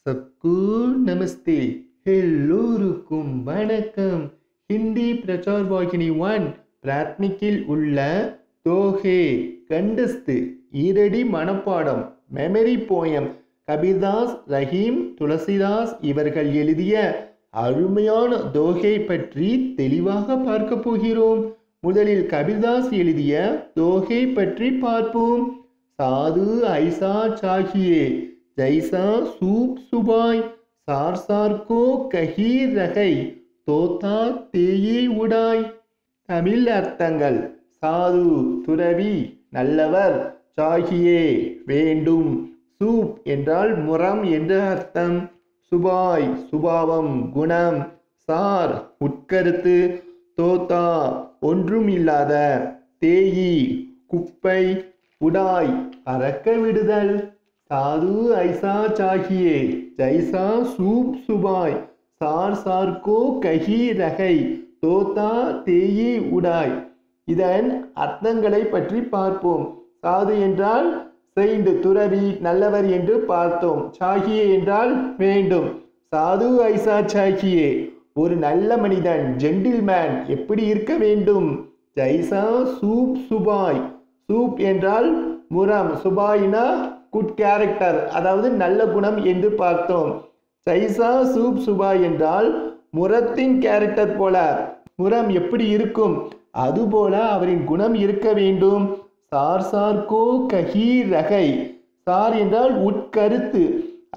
सबको नमस्ते எல்லோருக்கும் வணக்கம். ஹிந்தி பிரச்சார் வாகினி 1 பிராத்மிக்கில் உள்ள தோஹே கண்டஸ்து ஈரடி மனப்பாடம் மெமரி போயம் கபீர்தாஸ், ரஹீம், துளசிதாஸ் இவர்கள் எழுதிய அருமையான தோஹை பற்றி தெளிவாக பார்க்க போகிறோம். முதலில் கபீர்தாஸ் எழுதிய தோஹை பற்றி பார்ப்போம். சாது ஐசா சாகியே जैसा सूप सुबाय सार सार को कही रहे तोता தேயை உடாய். தமிழ் அர்த்தங்கள். சாது துறவி, நல்லவர். சாகியே வேண்டும். சூப் என்றால் முரம் என்று அர்த்தம். சுபாய் சுபாவம், குணம். சார் உட்கருத்து. தோத்தா ஒன்றும் இல்லாத. தேயி குப்பை. உடாய் பறக்க விடுதல். साधु ऐसा चाहिए जैसा सूप सुबाय सार सार को कही रहे तोता தேயை உடாய். இதன் அர்த்தங்களை பற்றி பார்ப்போம். சாது என்றால் செயின்ட் துறவி, நல்லவர் என்று பார்த்தோம். சாகியே என்றால் வேண்டும். சாது ஐசா சாகியே ஒரு நல்ல மனிதன், ஜென்டில்மேன் எப்படி இருக்க வேண்டும். ஜைசா சூப் சுபாய், சூப் என்றால் முரம், சுபாயினா குட் கேரக்டர், அதாவது நல்ல குணம் என்று பார்த்தோம். சைசா சூப் சுபாய் என்றால் முரத்தின் கேரக்டர் போல, முரம் எப்படி இருக்கும் அதுபோல அவரின் குணம் இருக்க வேண்டும். சார் சார்கோ கஹி ரகை, சார் என்றால் உட்கருத்து,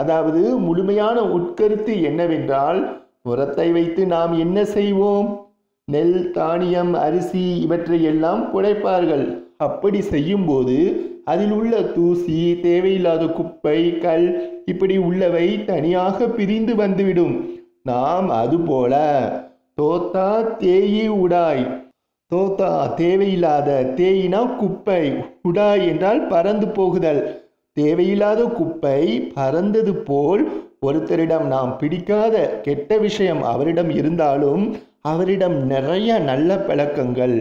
அதாவது முழுமையான உட்கருத்து என்னவென்றால், முரத்தை வைத்து நாம் என்ன செய்வோம்? நெல், தானியம், அரிசி இவற்றை எல்லாம் புடைப்பார்கள். அப்படி செய்யும் போது அதில் உள்ள தூசி, தேவையில்லாத குப்பை, கல் இப்படி உள்ளவை தனியாக பிரிந்து வந்துவிடும். நாம் அதுபோல தோத்தா தேயி உடாய், தோத்தா தேவையில்லாத, தேயினா குப்பை, உடாய் என்றால் பறந்து போகுதல். தேவையில்லாத குப்பை பறந்தது போல் ஒருத்தரிடம் நாம் பிடிக்காத கெட்ட விஷயம் அவரிடம் இருந்தாலும் அவரிடம் நிறைய நல்ல பழக்கங்கள்,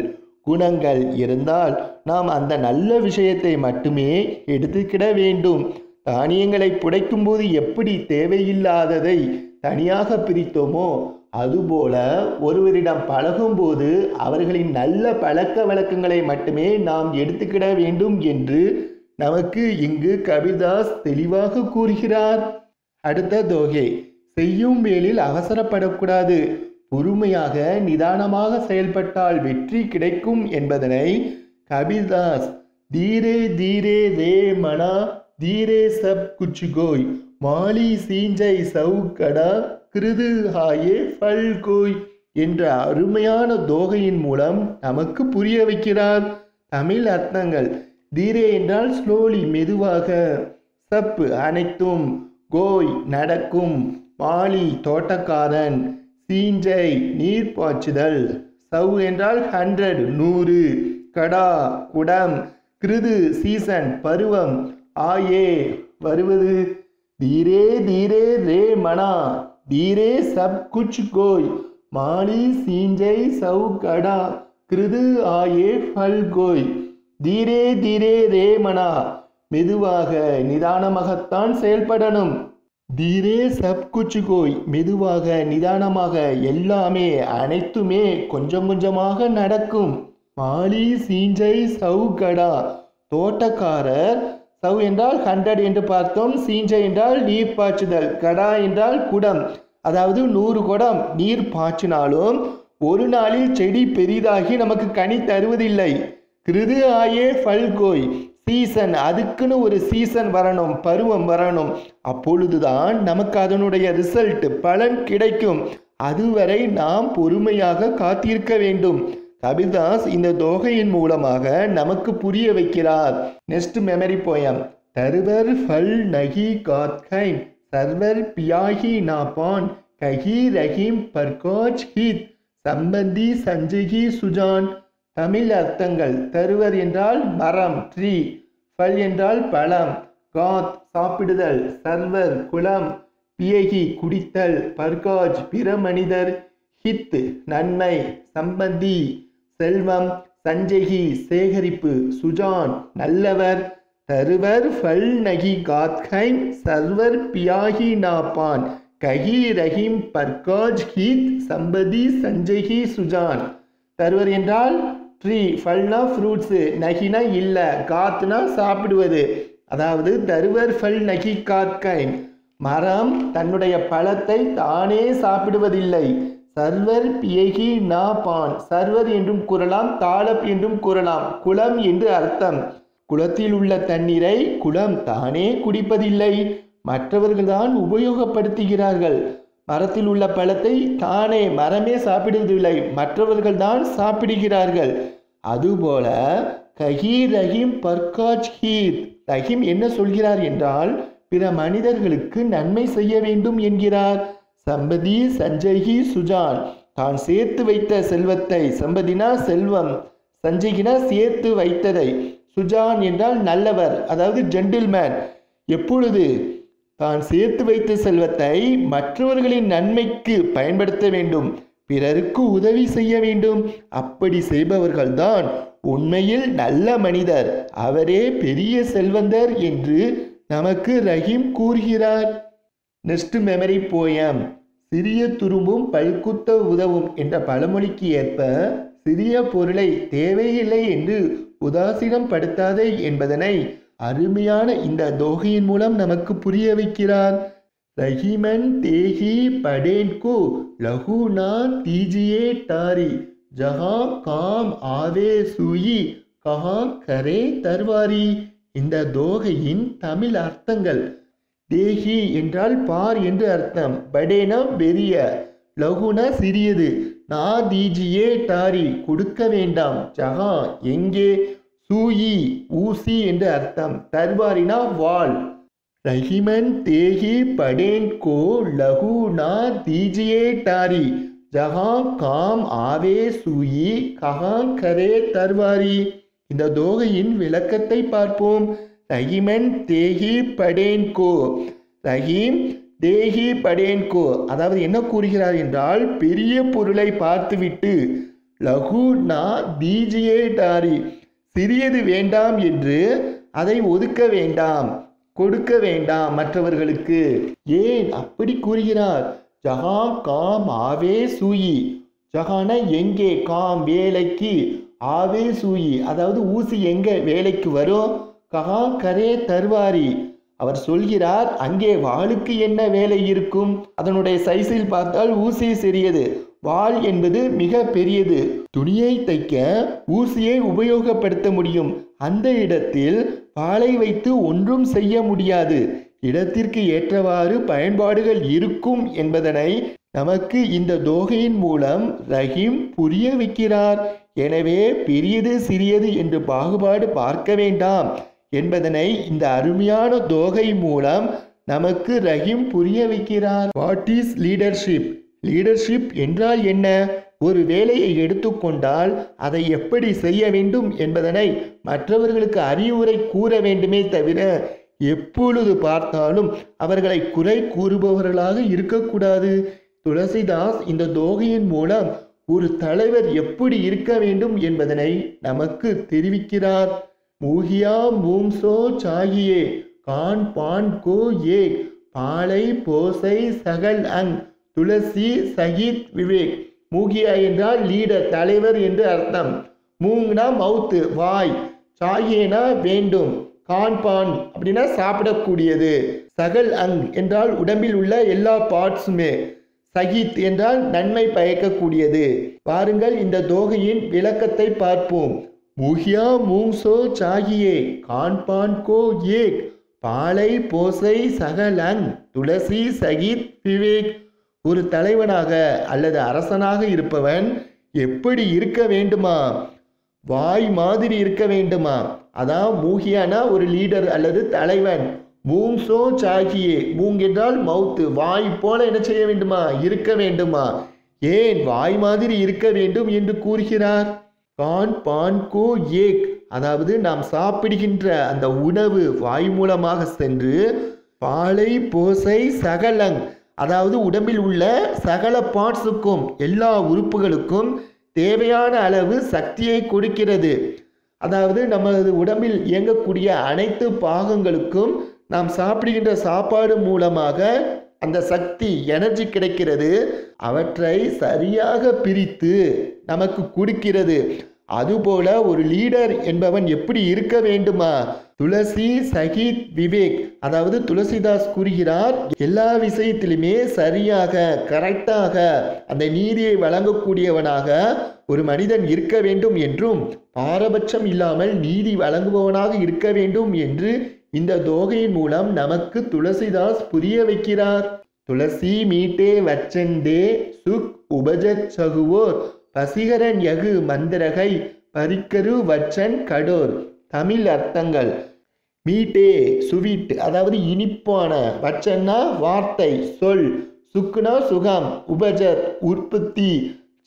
குணங்கள் இருந்தால் நாம் அந்த நல்ல விஷயத்தை மட்டுமே எடுத்துக்கிட வேண்டும். தானியங்களை புடைக்கும் போது எப்படி தேவையில்லாததை தனியாக பிரித்தோமோ அதுபோல ஒருவரிடம் பழகும் போது அவர்களின் நல்ல பழக்க வழக்கங்களை மட்டுமே நாம் எடுத்துக்கிட வேண்டும் என்று நமக்கு இங்கு கபீர்தாஸ் தெளிவாக கூறுகிறார். அடுத்த தோகை. செய்யும் வேளையில் அவசரப்படக்கூடாது. பொறுமையாக நிதானமாக செயல்பட்டால் வெற்றி கிடைக்கும் என்பதனை கபீர்தாஸ் தீரே தீரே ரே மனா தீரே சப் குச் கோய் மாலி சீஞ்சை சவுக்கடா கிருது ஹாயே ஃபல் கோய் என்ற அருமையான தோகையின் மூலம் நமக்கு புரிய வைக்கிறார். தமிழ் அர்த்தங்கள். தீரே என்றால் ஸ்லோலி மெதுவாக, சப் அனைத்தும், கோய் நடக்கும், மாலி தோட்டக்காரன், சீஞ்சை நீர் பாய்ச்சுதல், சவு என்றால் 100 100, கடா குடம், கிருது சீசன் பருவம், ஆயே வருவது. தீரே தீரே ரே மனா தீரே சப் குச் கோய் மாலி சீஞ்சை சவு கடா கிருது ஆயே ஃபல் கோய். தீரே தீரே ரே மனா மெதுவாக நிதானமாகத்தான் செயல்படணும். தீரே சப் குச் கோய் மெதுவாக நிதானமாக எல்லாமே அனைத்துமே கொஞ்சம் கொஞ்சமாக நடக்கும். மாலி சீஞ்சை சவு கடா தோட்டக்காரர், சவு என்றால் 100 என்று பார்த்தோம். சீஞ்சை என்றால் நீர் பாய்ச்சுதல், கடா என்றால் குடம், அதாவது 100 குடம் நீர் பாய்ச்சினாலும் ஒரு நாளில் செடி பெரிதாகி நமக்கு கனி தருவதில்லை. கிருது ஆயே ஃபல் கோய் சீசன், அதுக்குன்னு ஒரு சீசன் வரணும், பருவம் வரணும், அப்பொழுதுதான் நமக்கு அதனுடைய ரிசல்ட் பலன் கிடைக்கும். அதுவரை நாம் பொறுமையாக காத்திருக்க வேண்டும். கபீர்தாஸ் இந்த தோகையின் மூலமாக நமக்கு புரிய வைக்கிறார். Next memory poem. தருவர் ஃபல் நகி காத்கைன் சர்வர் பியாகி நாபான் கஹி ரஹீம் பர்காஜ் ஹீத் சம்பந்தி சஞ்சகி சுஜான். தமிழ் அர்த்தங்கள். தருவர் என்றால் மரம், ட்ரீ. ஃபல் என்றால் பழம். காத் சாப்பிடுதல். சர்வர் குளம். பியகி குடித்தல். பர்காஜ் பிற மனிதர். ஹித் நன்மை. சம்பந்தி செல்வம். சஞ்சகி சேகரிப்பு. சுஜான் நல்லவர். தருவர் ஃபல் நகி காத்ஹைம் சர்வர் பியாகி நாபான் கஹி ரஹீம் பர்காஜ் ஹீத் சம்பதி சஞ்சகி சுஜான். தருவர் என்றால் ட்ரீ, ஃபல்னா ஃப்ரூட்ஸு, நகினா இல்லை, காத்துனா சாப்பிடுவது. அதாவது தருவர் ஃபல் நகி காத்கைம், மரம் தன்னுடைய பழத்தை தானே சாப்பிடுவதில்லை. சர்வர் பியகி நா பான், சர்வர் என்றும் கூறலாம், தாளப் என்றும் கூறலாம். குளம் என்று அர்த்தம். குளத்தில் உள்ள தண்ணீரை குளம் தானே குடிப்பதில்லை, மற்றவர்கள்தான் உபயோகப்படுத்துகிறார்கள். மரத்தில் உள்ள பழத்தை தானே மரமே சாப்பிடுவதில்லை, மற்றவர்கள் தான் சாப்பிடுகிறார்கள். அதுபோல கஹி ரஹீம் பர்காஜ் ஹீத், ரஹீம் என்ன சொல்கிறார் என்றால் பிற மனிதர்களுக்கு நன்மை செய்ய வேண்டும் என்கிறார். சம்பதி சஞ்சகி சுஜான், தான் சேர்த்து வைத்த செல்வத்தை, சம்பதினா செல்வம், சஞ்சகினா சேர்த்து வைத்ததை, சுஜான் என்றால் நல்லவர், அதாவது ஜென்டில்மேன். எப்பொழுது தான் சேர்த்து வைத்த செல்வத்தை மற்றவர்களின் நன்மைக்கு பயன்படுத்த வேண்டும், பிறருக்கு உதவி செய்ய வேண்டும். அப்படி செய்பவர்கள்தான் உண்மையில் நல்ல மனிதர், அவரே பெரிய செல்வந்தர் என்று நமக்கு ரஹீம் கூறுகிறார். Next memory poem. சிறிய துரும்பும் பல்குத்த உதவும் என்ற பழமொழிக்கு ஏற்ப சிறிய பொருளை தேவையில்லை என்று உதாசீனம் படுத்தாதே என்பதனை அருமையான இந்த தோகையின் மூலம் நமக்கு புரிய வைக்கிறார். ரஹீமன் தேஹி படேன்கு லகுனா தீஜியே டாரி ஜஹா காம் ஆவே சூயி கஹா கரே தர்வாரி. இந்த தோகையின் தமிழ் அர்த்தங்கள். தேஹி என்றால் பார் என்று அர்த்தம், படேனா பெரிய, லகுனா சிறியது, நா தீஜியே டாரி கொடுக்க வேண்டாம், ஜஹா எங்கே, சூயி ஊசி என்று அர்த்தம், தர்வாரினா வாள். ரஹிமன் தேஹி படேன் கோ லகு நா தீஜியே டாரி ஜஹா காம் ஆவே சூயி கஹா கரே தர்வாரி. இந்த தோகையின் விளக்கத்தை பார்ப்போம். ரஹிமன் தேஹி படேன் கோ, ரஹீம் தேஹி படேன் கோ, அதாவது என்ன கூறுகிறார் என்றால் பெரிய பொருளை பார்த்துவிட்டு லகு நா தீஜியே டாரி, சிறியது வேண்டாம் என்று அதை ஒதுக்க வேண்டாம், கொடுக்க வேண்டாம் மற்றவர்களுக்கு. ஏன் அப்படி கூறுகிறார்? ஜஹா காம் ஆவே சூயி, ஜஹான எங்கே, காம் வேலைக்கு, ஆவே சூயி அதாவது ஊசி எங்கே வேலைக்கு வரும், கஹா கரே தர்வாரி அவர் சொல்கிறார் அங்கே வாளுக்கு என்ன வேலை இருக்கும். அதனுடைய சைஸில் பார்த்தால் ஊசி சிறியது, வாள் என்பது மிக பெரியது. துணியை தைக்க ஊசியை உபயோகப்படுத்த முடியும், அந்த இடத்தில் வாளை வைத்து ஒன்றும் செய்ய முடியாது. இடத்திற்கு ஏற்றவாறு பயன்பாடுகள் இருக்கும் என்பதனை நமக்கு இந்த தோகையின் மூலம் ரஹீம் புரிய வைக்கிறார். எனவே பெரியது சிறியது என்று பாகுபாடு பார்க்க வேண்டாம் என்பதனை இந்த அருமையான தோகை மூலம் நமக்கு ரஹீம் புரிய வைக்கிறார். What is leadership? லீடர்ஷிப் என்றால் என்ன? ஒரு வேலையை எடுத்துக்கொண்டால் அதை எப்படி செய்ய வேண்டும் என்பதனை மற்றவர்களுக்கு அறிவுரை கூற வேண்டுமே தவிர எப்பொழுது பார்த்தாலும் அவர்களை குறை கூறுபவர்களாக இருக்கக்கூடாது. துளசிதாஸ் இந்த தோகையின் மூலம் ஒரு தலைவர் எப்படி இருக்க வேண்டும் என்பதனை நமக்கு தெரிவிக்கிறார். மூகியா மூங்சோ சாகியே கான் பான் கோ ஏக் பாலை போசை சகல் அங் துளசி சகித் விவேக். மூகியா என்றால் லீடர், தலைவர் என்று அர்த்தம். மூங்னா மவுத்து வாய், சாகியேனா வேண்டும், கான்பான் அப்படின்னா சாப்பிடக்கூடியது, சகல் அங் என்றால் உடம்பில் உள்ள எல்லா பார்ட்ஸுமே, சகித் என்றால் நன்மை பயக்கக்கூடியது. பாருங்கள் இந்த தோகையின் விளக்கத்தை பார்ப்போம். மூகியா மூங்சோ சாகியே கான்பான் கோ ஏக் பாலை போசை சகலங் துளசி சகித் விவேக். ஒரு தலைவனாக அல்லது அரசனாக இருப்பவன் எப்படி இருக்க வேண்டுமா? வாய் மாதிரி இருக்க வேண்டுமா? அதான் மூகியானா ஒரு லீடர் அல்லது தலைவன். மூங்சோ சாகியே, மூங் என்றால் மவுத்து, வாய் போல என்ன செய்ய வேண்டுமா? இருக்க வேண்டுமா? ஏன் வாய் மாதிரி இருக்க வேண்டும் என்று கூறுகிறார்? கான் பான் கோ ஏக், அதாவது நாம் சாப்பிடுகின்ற அந்த உணவு வாய் மூலமாக சென்று பாலை போசை சகலங், அதாவது உடம்பில் உள்ள சகல பார்ட்ஸுக்கும் எல்லா உறுப்புகளுக்கும் தேவையான அளவு சக்தியை கொடுக்கிறது. அதாவது நமது உடம்பில் இயங்கக்கூடிய அனைத்து பாகங்களுக்கும் நாம் சாப்பிடுகின்ற சாப்பாடு மூலமாக அந்த சக்தி எனர்ஜி கிடைக்கிறது. அவற்றை சரியாக பிரித்து நமக்கு கொடுக்கிறது. அதுபோல ஒரு லீடர் என்பவன் எப்படி இருக்க வேண்டுமா? துளசி சகித் விவேக், அதாவது துளசிதாஸ் கூறுகிறார், எல்லா விஷயத்திலுமே சரியாக கரெக்டாக அந்த நீதியை வழங்கக்கூடியவனாக ஒரு மனிதன் இருக்க வேண்டும் என்றும் பாரபட்சம் இல்லாமல் நீதி வழங்குபவனாக இருக்க வேண்டும் என்று இந்த தோகையின் மூலம் நமக்கு துளசிதாஸ் புரிய வைக்கிறார். துளசி மீட்டே வச்சந்தே சுக் உபஜத் சகுவோர் பசிகரன் யகு மந்திரகை பரிக்கரு வச்சன் கடோர். தமிழ் அர்த்தங்கள்: மீட்டே சுவீட், அதாவது இனிப்பான, வச்சன்னா வார்த்தை சொல், சுக்குனா சுகம், உபஜத் உற்பத்தி,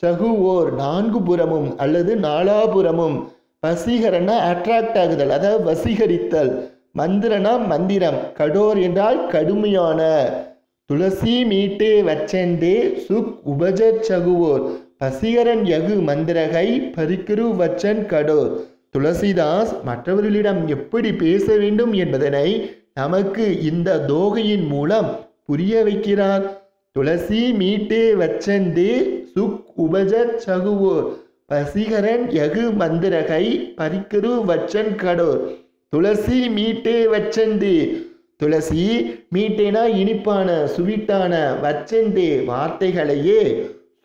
சகுவோர் நான்கு புறமும் அல்லது நாலாபுறமும், பசிகரனா அட்ராக்ட் ஆகுதல் அதாவது வசீகரித்தல், மந்திரனா மந்திரம், கடோர் என்றால் கடுமையான. துளசி மீட்டே வச்சந்தே சுக் உபஜத் சகுவோர் பசிகரன் யகு மந்திரகை பரிக்கரு வச்சன் கடோர். துளசிதாஸ் மற்றவர்களிடம் எப்படி பேச வேண்டும் என்பதனை நமக்கு இந்த தோகையின் மூலம் புரிய வைக்கிறார். துளசி மீட்டே வச்சந்தே சுக் உபஜத் சகுவோர் பசிகரன் யகு மந்திரகை பரிக்கரு வச்சன் கடோர். துளசி மீட்டே வச்சந்தே, துளசி மீட்டேனா இனிப்பான சுவீட்டான, வச்சந்தே வார்த்தைகளையே,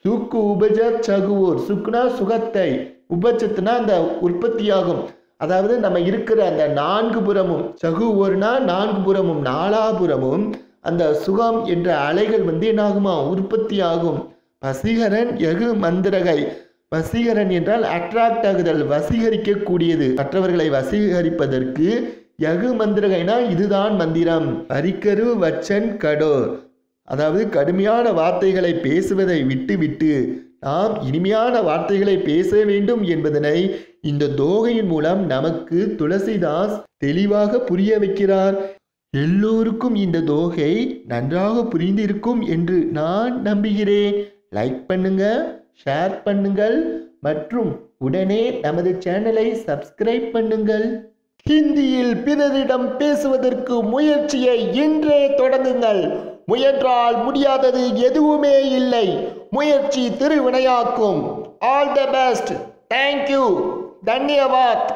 சுக்கு உபஜத் சகுவோர், சுக்குனா சுகத்தை, உபஜத்துனா அந்த உற்பத்தியாகும், அதாவது நம்ம இருக்கிற அந்த நான்கு புறமும், சகுவோர்னா நான்கு புறமும் நாலாபுறமும் அந்த சுகம் என்ற அலைகள் என்னாகுமா உற்பத்தி ஆகும். வசீகரன் யகு மந்திரகை, வசீகரன் என்றால் அட்ராக்ட் ஆகுதல், வசீகரிக்கக்கூடியது, மற்றவர்களை வசீகரிப்பதற்கு. யகு மந்திரகைனா இதுதான் மந்திரம். பரிக்கரு வச்சன் கடோர், அதாவது கடுமையான வார்த்தைகளை பேசுவதை விட்டுவிட்டு நாம் இனிமையான வார்த்தைகளை பேச வேண்டும் என்பதனை இந்த தோகையின் மூலம் நமக்கு துளசிதாஸ் தெளிவாக புரிய வைக்கிறார். எல்லோருக்கும் இந்த தோகை நன்றாக புரிந்திருக்கும் என்று நான் நம்புகிறேன். லைக் பண்ணுங்க, ஷேர் பண்ணுங்கள் மற்றும் உடனே நமது சேனலை சப்ஸ்கிரைப் பண்ணுங்கள். ஹிந்தியில் பிறரிடம் பேசுவதற்கு முயற்சியை இன்றே தொடங்குங்கள். முயன்றால் முடியாதது எதுவுமே இல்லை. முயற்சி திருவினையாக்கும். All the best. தேங்க்யூ. தன்யவாத்.